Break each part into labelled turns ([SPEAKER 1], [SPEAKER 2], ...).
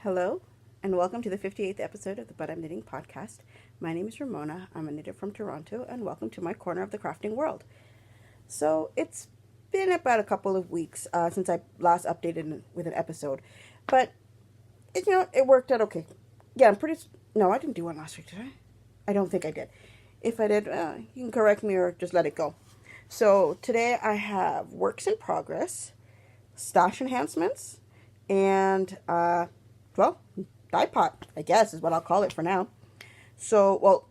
[SPEAKER 1] Hello, and welcome to the 58th episode of the But I'm Knitting podcast. My name is Ramona. I'm a knitter from Toronto, and welcome to my corner of the crafting world. So, it's been about a couple of weeks since I last updated with an episode, but it worked out okay. Yeah, No, I didn't do one last week, did I? I don't think I did. If I did, you can correct me or just let it go. So, today I have works in progress, stash enhancements, and dye pot, I guess, is what I'll call it for now. So,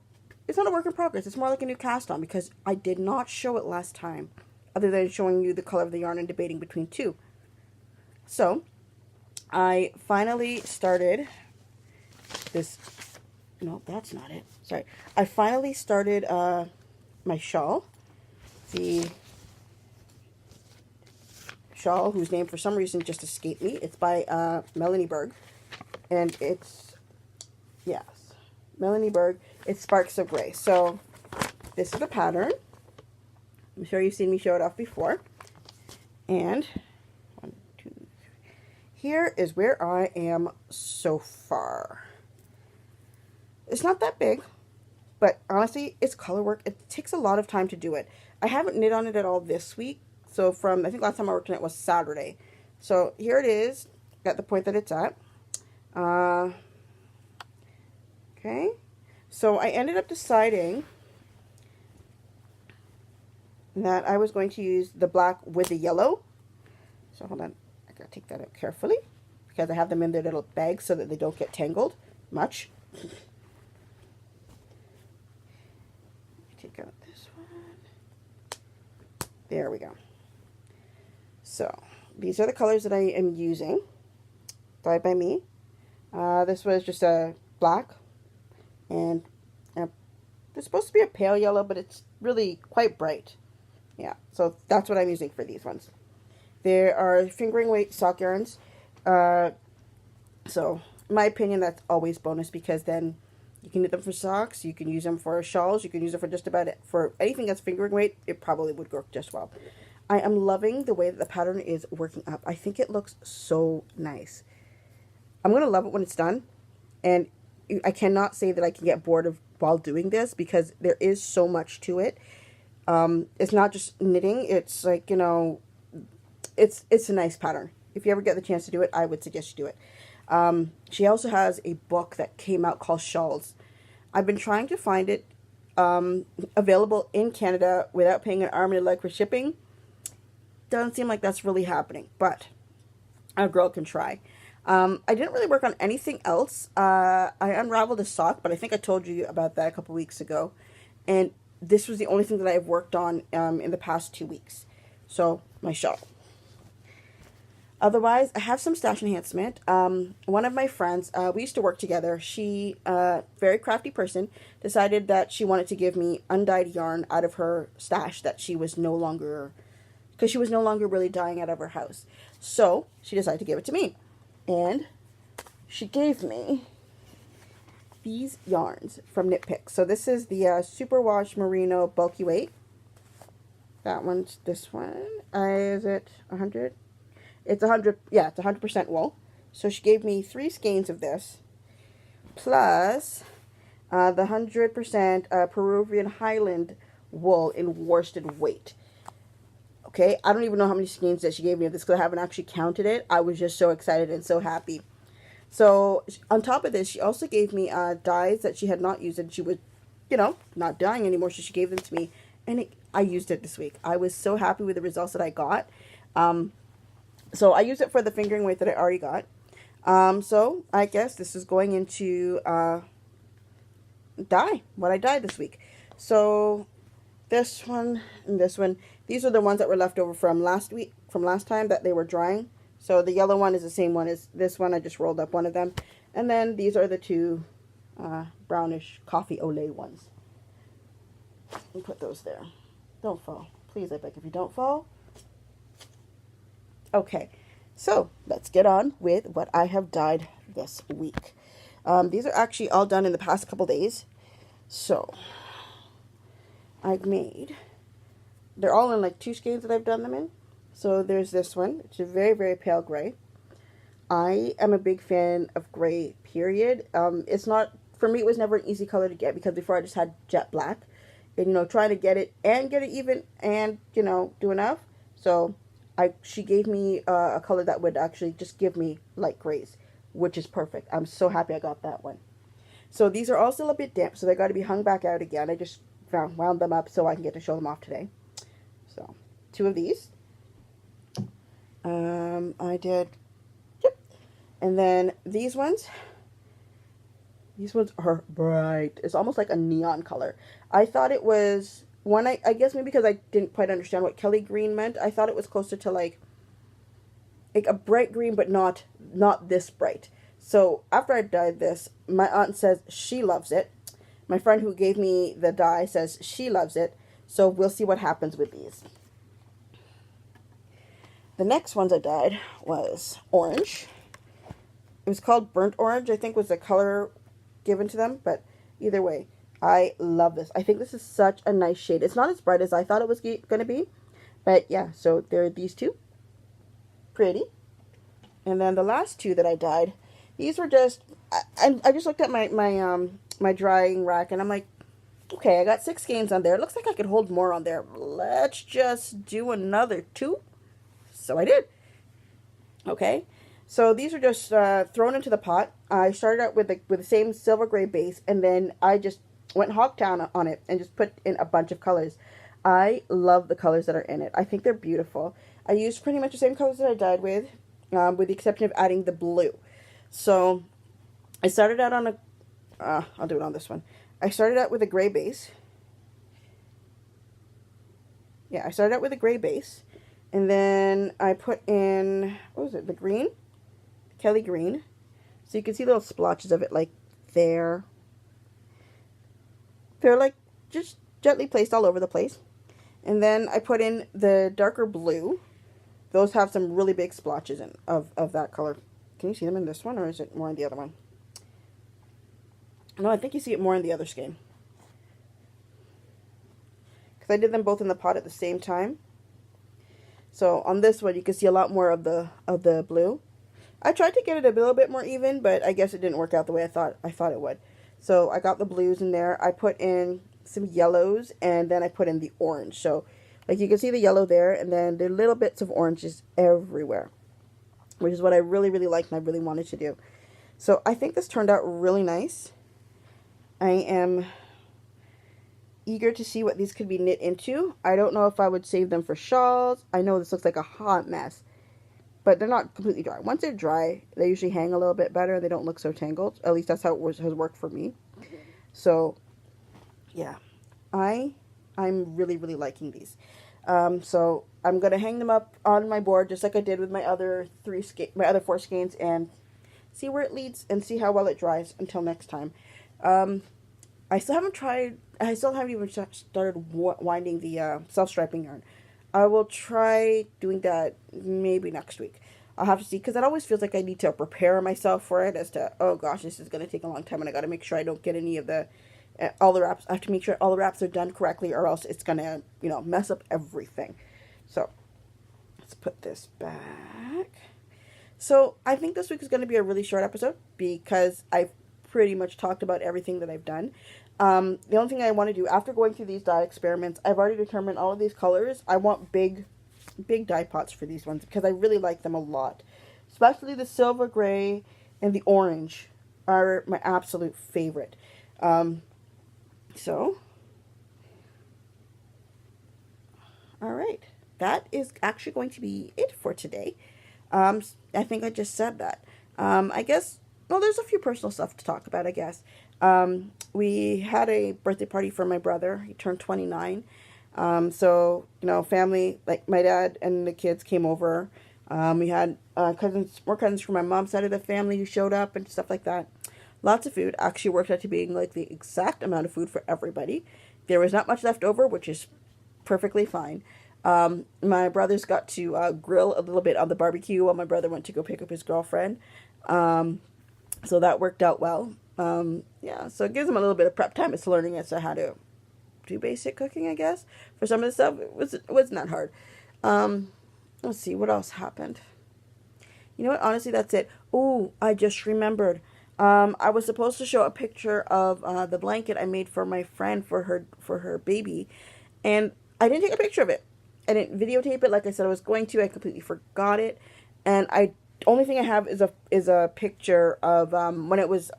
[SPEAKER 1] it's not a work in progress. It's more like a new cast on because I did not show it last time, other than showing you the color of the yarn and debating between two. So, I finally started this. No, that's not it. Sorry. I finally started my shawl. The shawl, whose name for some reason just escaped me. It's by Melanie Berg. And yes, Melanie Berg. It's Sparks of Gray. So this is the pattern. I'm sure you've seen me show it off before. And one, two, three. Here is where I am so far. It's not that big, but honestly, it's color work. It takes a lot of time to do it. I haven't knit on it at all this week. So I think last time I worked on it was Saturday. So here it is at the point that it's at. Okay, so I ended up deciding that I was going to use the black with the yellow. So hold on, I gotta take that out carefully because I have them in their little bags so that they don't get tangled much. Take out this one. There we go. So these are the colors that I am using, dyed by me. This was just a black, and it's supposed to be a pale yellow, but it's really quite bright. Yeah, so that's what I'm using for these ones. There are fingering weight sock yarns. So, in my opinion, that's always bonus because then you can knit them for socks, you can use them for shawls, you can use them for just about it. For anything that's fingering weight, it probably would work just well. I am loving the way that the pattern is working up. I think it looks so nice. I'm going to love it when it's done, and I cannot say that I can get bored of while doing this because there is so much to it. It's not just knitting, it's like, it's a nice pattern. If you ever get the chance to do it, I would suggest you do it. She also has a book that came out called Shawls. I've been trying to find it available in Canada without paying an arm and a leg for shipping. Doesn't seem like that's really happening, but a girl can try. I didn't really work on anything else. I unraveled a sock, but I think I told you about that a couple weeks ago. And this was the only thing that I've worked on in the past 2 weeks. So, my shawl. Otherwise, I have some stash enhancement. One of my friends, we used to work together. She, very crafty person, decided that she wanted to give me undyed yarn out of her stash that she was no longer really dyeing out of her house. So, she decided to give it to me. And she gave me these yarns from Knit Picks. So this is the Superwash Merino Bulky Weight. That one's this one. Is it 100? It's 100. Yeah, it's 100% wool. So she gave me 3 skeins of this, plus the 100% Peruvian Highland wool in worsted weight. Okay, I don't even know how many skeins that she gave me of this because I haven't actually counted it. I was just so excited and so happy. So, on top of this, she also gave me dyes that she had not used, and she was, not dyeing anymore, so she gave them to me, and I used it this week. I was so happy with the results that I got. So, I used it for the fingering weight that I already got. So, I guess this is going into what I dyed this week. So, this one and this one, these are the ones that were left over from last time that they were drying. So the yellow one is the same one as this one. I just rolled up one of them. And then these are the 2 brownish coffee olay ones. And put those there. Don't fall. Please, I beg if you don't fall. Okay, so let's get on with what I have dyed this week. These are actually all done in the past couple days. So they're all in like 2 skeins that I've done them in. So there's this one. It's a very, very pale gray. I am a big fan of gray, period. It's not, for me, it was never an easy color to get because before I just had jet black. And, trying to get it and get it even and, do enough. So she gave me a color that would actually just give me light grays, which is perfect. I'm so happy I got that one. So these are all still a bit damp, so they got to be hung back out again. I just wound them up so I can get to show them off today. So, 2 of these. I did, yep. And then these ones are bright. It's almost like a neon color. I thought it was, I guess maybe because I didn't quite understand what Kelly green meant, I thought it was closer to like a bright green, but not this bright. So after I dyed this, my aunt says she loves it. My friend who gave me the dye says she loves it. So we'll see what happens with these. The next ones I dyed was orange. It was called burnt orange, I think was the color given to them. But either way, I love this. I think this is such a nice shade. It's not as bright as I thought it was going to be. But yeah, so there are these 2. Pretty. And then the last 2 that I dyed, these were just, I just looked at my drying rack and I'm like, okay, I got 6 skeins on there. It looks like I could hold more on there. Let's just do another 2. So I did. So these are just thrown into the pot. I started out with the same silver gray base, and then I just went hog town on it and just put in a bunch of colors. I love the colors that are in it. I think they're beautiful. I used pretty much the same colors that I dyed with the exception of adding the blue. So I started out on I'll do it on this one. I started out with a gray base. Yeah, I started out with a gray base. And then I put in, what was it, the green? Kelly green. So you can see little splotches of it like there. They're like just gently placed all over the place. And then I put in the darker blue. Those have some really big splotches of that color. Can you see them in this one or is it more in the other one? No, I think you see it more in the other skein. Because I did them both in the pot at the same time. So on this one, you can see a lot more of the blue. I tried to get it a little bit more even, but I guess it didn't work out the way I thought it would. So I got the blues in there. I put in some yellows, and then I put in the orange. So like you can see the yellow there, and then there are little bits of oranges everywhere, which is what I really, really liked and I really wanted to do. So I think this turned out really nice. I am eager to see what these could be knit into. I don't know if I would save them for shawls. I know this looks like a hot mess, but they're not completely dry. Once they're dry, they usually hang a little bit better. They don't look so tangled. At least that's how it has worked for me. So, yeah, I'm really, really liking these. So I'm gonna hang them up on my board just like I did with my other 4 skeins and see where it leads and see how well it dries until next time. I still haven't even started winding the self-striping yarn. I will try doing that maybe next week. I'll have to see, because it always feels like I need to prepare myself for it as to, oh gosh, this is going to take a long time, and I got to make sure I don't get any of all the wraps. I have to make sure all the wraps are done correctly, or else it's going to, mess up everything. So, let's put this back. So, I think this week is going to be a really short episode, because I've pretty much talked about everything that I've done. The only thing I want to do after going through these dye experiments, I've already determined all of these colors. I want big dye pots for these ones because I really like them a lot. Especially the silver gray and the orange are my absolute favorite. So, alright. That is actually going to be it for today. I think I just said that. I guess, well, there's a few personal stuff to talk about, I guess. We had a birthday party for my brother. He turned 29. So, family, like my dad and the kids came over. We had more cousins from my mom's side of the family who showed up and stuff like that. Lots of food. Actually worked out to being like the exact amount of food for everybody. There was not much left over, which is perfectly fine. My brothers got to grill a little bit on the barbecue while my brother went to go pick up his girlfriend. So that worked out well. Yeah, so it gives them a little bit of prep time. It's learning as to how to do basic cooking, I guess. For some of the stuff, it wasn't that hard. Let's see, what else happened? You know what? Honestly, that's it. Ooh, I just remembered. I was supposed to show a picture of the blanket I made for my friend for her baby, and I didn't take a picture of it. I didn't videotape it like I said I was going to. I completely forgot it, and I only thing I have is a picture of when it was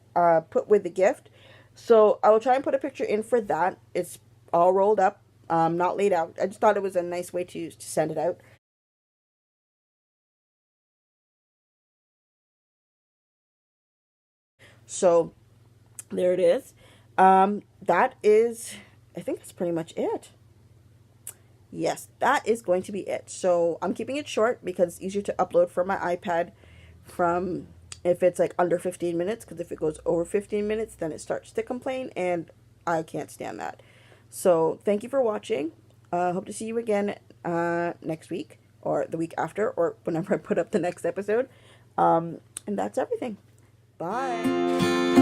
[SPEAKER 1] put with the gift. So I will try and put a picture in for that. It's all rolled up, not laid out. I just thought it was a nice way to send it out. So there it is. That is, I think that's pretty much it. Yes, that is going to be it. So I'm keeping it short because it's easier to upload from my iPad from if it's like under 15 minutes, because if it goes over 15 minutes, then it starts to complain, and I can't stand that. So thank you for watching. Hope to see you again next week or the week after or whenever I put up the next episode. And that's everything. Bye.